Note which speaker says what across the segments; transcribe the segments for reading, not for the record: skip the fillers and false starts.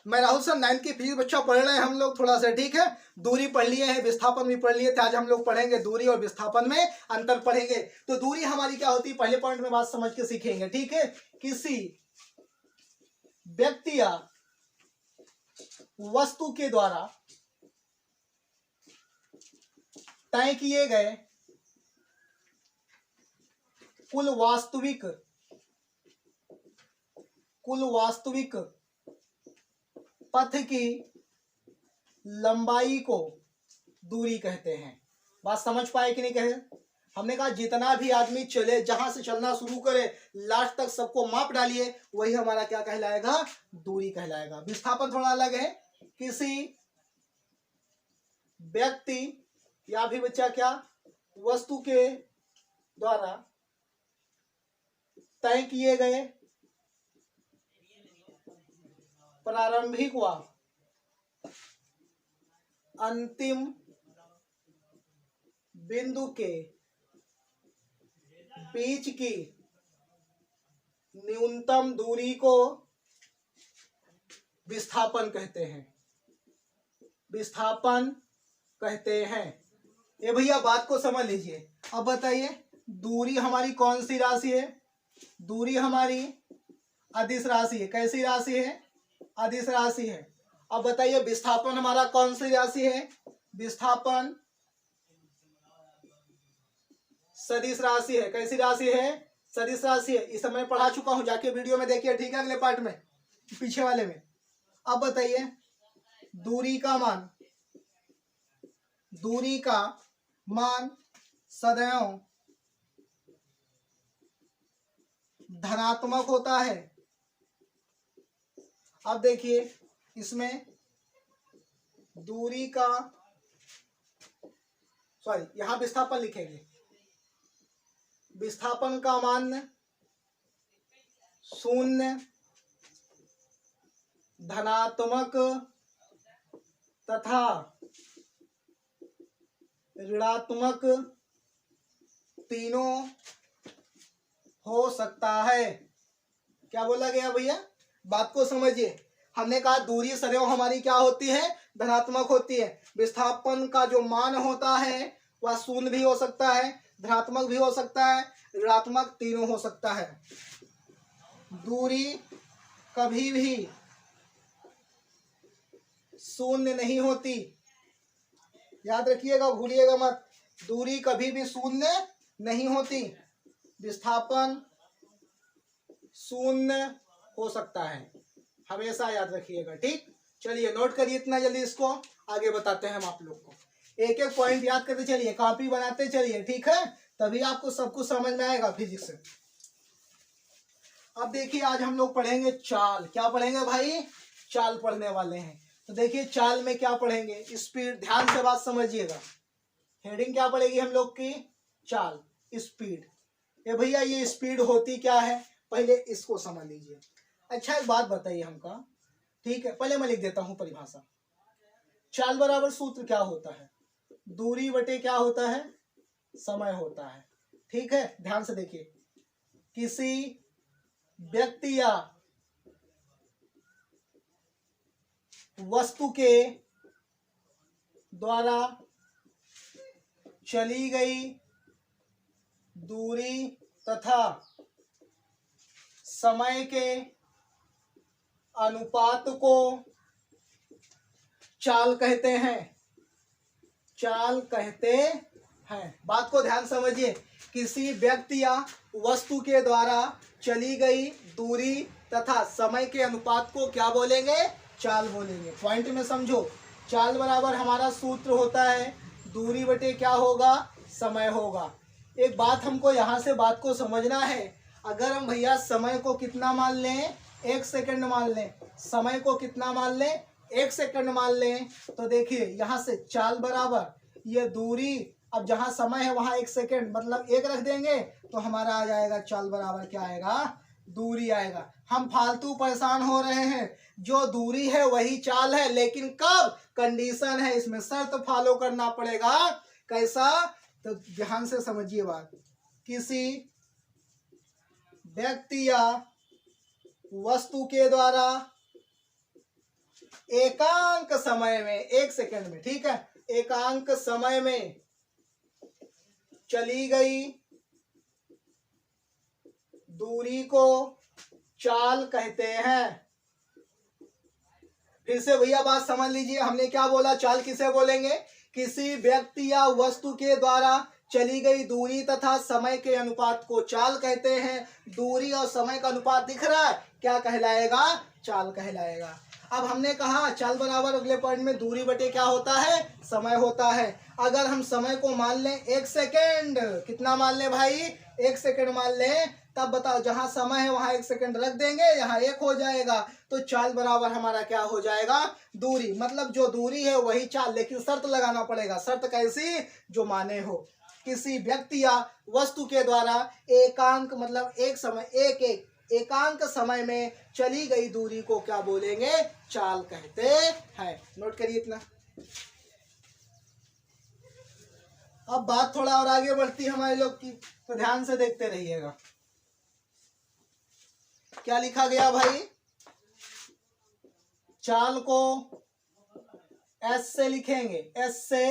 Speaker 1: मैं Rahul sir 9th की physics बच्चा पढ़ रहे हैं हम लोग थोड़ा सा, ठीक है। दूरी पढ़ लिए हैं, विस्थापन भी पढ़ लिए थे। आज हम लोग पढ़ेंगे दूरी और विस्थापन में अंतर पढ़ेंगे। तो दूरी हमारी क्या होती है, पहले पॉइंट में बात समझ के सीखेंगे, ठीक है। किसी व्यक्ति या वस्तु के द्वारा तय किए गए कुल वास्तविक पथ की लंबाई को दूरी कहते हैं। बात समझ पाए कि नहीं कहे? हमने कहा जितना भी आदमी चले, जहां से चलना शुरू करे लास्ट तक सबको माप डालिए, वही हमारा क्या कहलाएगा, दूरी कहलाएगा। विस्थापन थोड़ा अलग है। किसी व्यक्ति या भी बच्चा क्या, वस्तु के द्वारा तय किए गए प्रारंभिक व अंतिम बिंदु के बीच की न्यूनतम दूरी को विस्थापन कहते हैं। विस्थापन कहते हैं। ये भैया बात को समझ लीजिए। अब बताइए दूरी हमारी कौन सी राशि है? दूरी हमारी अदिश राशि है। कैसी राशि है? अदिश राशि है। अब बताइए विस्थापन हमारा कौन सी राशि है? विस्थापन सदिश राशि है। कैसी राशि है? सदिश राशि है। इस समय पढ़ा चुका हूं, जाके वीडियो में देखिए, ठीक है, अगले पार्ट में, पीछे वाले में। अब बताइए दूरी का मान सदैव धनात्मक होता है। अब देखिए इसमें दूरी का, सॉरी यहां विस्थापन लिखेंगे। विस्थापन का मान 0, धनात्मक तथा ऋणात्मक तीनों हो सकता है। क्या बोला गया भैया? बात को समझिए। हमने कहा दूरी सदैव हमारी क्या होती है? धनात्मक होती है। विस्थापन का जो मान होता है वह 0 भी हो सकता है, धनात्मक भी हो सकता है, ऋणात्मक तीनों हो सकता है। दूरी कभी भी 0 नहीं होती। याद रखिएगा, भूलिएगा मत। दूरी कभी भी 0 नहीं होती। विस्थापन 0 हो सकता है, हमेशा याद रखिएगा, ठीक। चलिए नोट करिए इतना जल्दी, इसको आगे बताते हैं हम आप लोग को। एक एक पॉइंट याद करते चलिए, कॉपी बनाते चलिए, ठीक है, तभी आपको सब कुछ समझ में आएगा फिजिक्स से। अब देखिए आज हम लोग पढ़ेंगे चाल। क्या पढ़ेंगे भाई? चाल पढ़ने वाले हैं। तो देखिए चाल में क्या पढ़ेंगे, स्पीड। ध्यान से बात समझिएगा। हेडिंग क्या पड़ेगी हम लोग की? चाल, स्पीड। ये भैया ये स्पीड होती क्या है, पहले इसको समझ लीजिए। अच्छा एक बात बताइए हमका, ठीक है, पहले मैं लिख देता हूं परिभाषा। चाल बराबर सूत्र क्या होता है? दूरी बटे क्या होता है? समय होता है, ठीक है। ध्यान से देखिए, किसी व्यक्ति या वस्तु के द्वारा चली गई दूरी तथा समय के अनुपात को चाल कहते हैं। चाल कहते हैं। बात को ध्यान समझिए। किसी व्यक्ति या वस्तु के द्वारा चली गई दूरी तथा समय के अनुपात को क्या बोलेंगे? चाल बोलेंगे। पॉइंट में समझो। चाल बराबर हमारा सूत्र होता है दूरी बटे क्या होगा? समय होगा। एक बात हमको यहाँ से बात को समझना है। अगर हम भैया समय को कितना मान लें? 1 सेकंड मान लें। समय को कितना मान लें? 1 सेकंड मान लें। तो देखिए यहाँ से चाल बराबर ये दूरी, अब जहाँ समय है वहाँ 1 सेकंड, मतलब 1 रख देंगे तो हमारा आ जाएगा चाल बराबर क्या आएगा? दूरी आएगा। हम फालतू परेशान हो रहे हैं। जो दूरी है वही चाल है, लेकिन कब? कंडीशन है, इसमें शर्त फॉलो करना पड़ेगा। कैसा? तो ध्यान से समझिए बात। किसी व्यक्ति या वस्तु के द्वारा एकांक समय में, 1 सेकंड में, ठीक है, एकांक समय में चली गई दूरी को चाल कहते हैं। फिर से भैया बात समझ लीजिए, हमने क्या बोला, चाल किसे बोलेंगे, किसी व्यक्ति या वस्तु के द्वारा चली गई दूरी तथा समय के अनुपात को चाल कहते हैं। दूरी और समय का अनुपात दिख रहा है, क्या कहलाएगा, चाल कहलाएगा। अब हमने कहा चाल बराबर अगले पॉइंट में दूरी बटे क्या होता है, समय होता है। अगर हम समय को मान लें 1 सेकेंड, कितना मान लें भाई, 1 सेकेंड मान लें, तब बताओ जहां समय है वहां 1 सेकेंड रख देंगे, यहाँ 1 हो जाएगा, तो चाल बराबर हमारा क्या हो जाएगा, दूरी। मतलब जो दूरी है वही चाल, लेकिन शर्त लगाना पड़ेगा। शर्त कैसी, जो माने हो। किसी व्यक्ति या वस्तु के द्वारा एकांक मतलब एक समय एकांक समय में चली गई दूरी को क्या बोलेंगे, चाल कहते हैं। नोट करिए इतना। अब बात थोड़ा और आगे बढ़ती है हमारे लोग की, तो ध्यान से देखते रहिएगा। क्या लिखा गया भाई, चाल को एस से लिखेंगे, एस से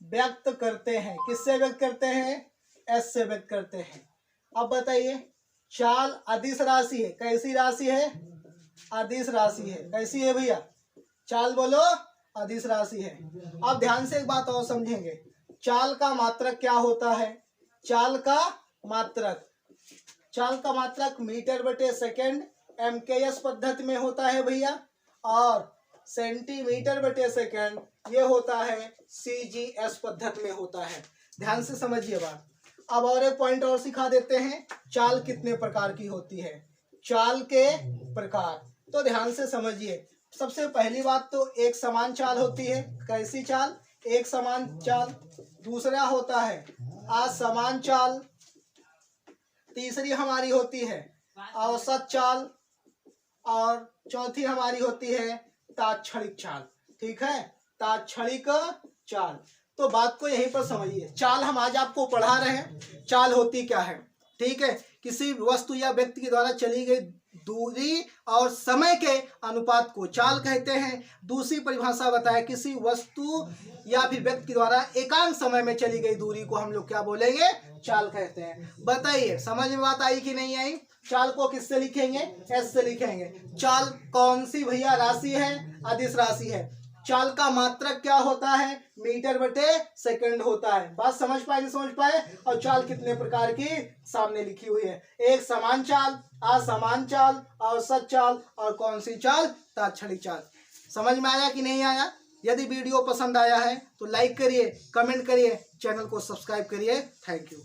Speaker 1: व्यक्त करते हैं। किससे व्यक्त करते हैं, एस से व्यक्त करते हैं। अब बताइए, चाल अदिश राशि है, कैसी राशि है, अदिश राशि है। कैसी है भैया, चाल बोलो, अदिश राशि है। अब ध्यान से एक बात और समझेंगे, चाल का मात्रक क्या होता है, चाल का मात्रक, चाल का मात्रक मीटर बटे सेकेंड MKS पद्धति में होता है भैया, और सेंटीमीटर बटे सेकेंड ये होता है CGS पद्धति में होता है। ध्यान से समझिए बात। अब और एक पॉइंट और सिखा देते हैं, चाल कितने प्रकार की होती है, चाल के प्रकार। तो ध्यान से समझिए, सबसे पहली बात तो एक समान चाल होती है। कैसी चाल, एक समान चाल। दूसरा होता है असमान चाल। तीसरी हमारी होती है औसत चाल, और चौथी हमारी होती है तात्क्षणिक चाल। ठीक है, तात्क्षणिक चाल। तो बात को यहीं पर समझिए, चाल हम आज आपको पढ़ा रहे हैं, चाल होती क्या है। ठीक है, किसी वस्तु या व्यक्ति के द्वारा चली गई दूरी और समय के अनुपात को चाल कहते हैं। दूसरी परिभाषा बताया, किसी वस्तु या फिर व्यक्ति के द्वारा एकांक समय में चली गई दूरी को हम लोग क्या बोलेंगे, चाल कहते हैं। बताइए समझ में बात आई कि नहीं आई। चाल को किससे लिखेंगे, एस से लिखेंगे। चाल कौन सी भैया राशि है, अदिश राशि है। चाल का मात्रक क्या होता है, मीटर बटे सेकंड होता है। बात समझ पाए नहीं समझ पाए। और चाल कितने प्रकार की सामने लिखी हुई है, एक समान चाल, असमान चाल, औसत चाल, और कौन सी चाल, तात्क्षणिक चाल। समझ में आया कि नहीं आया। यदि वीडियो पसंद आया है तो लाइक करिए, कमेंट करिए, चैनल को सब्सक्राइब करिए। Thank you.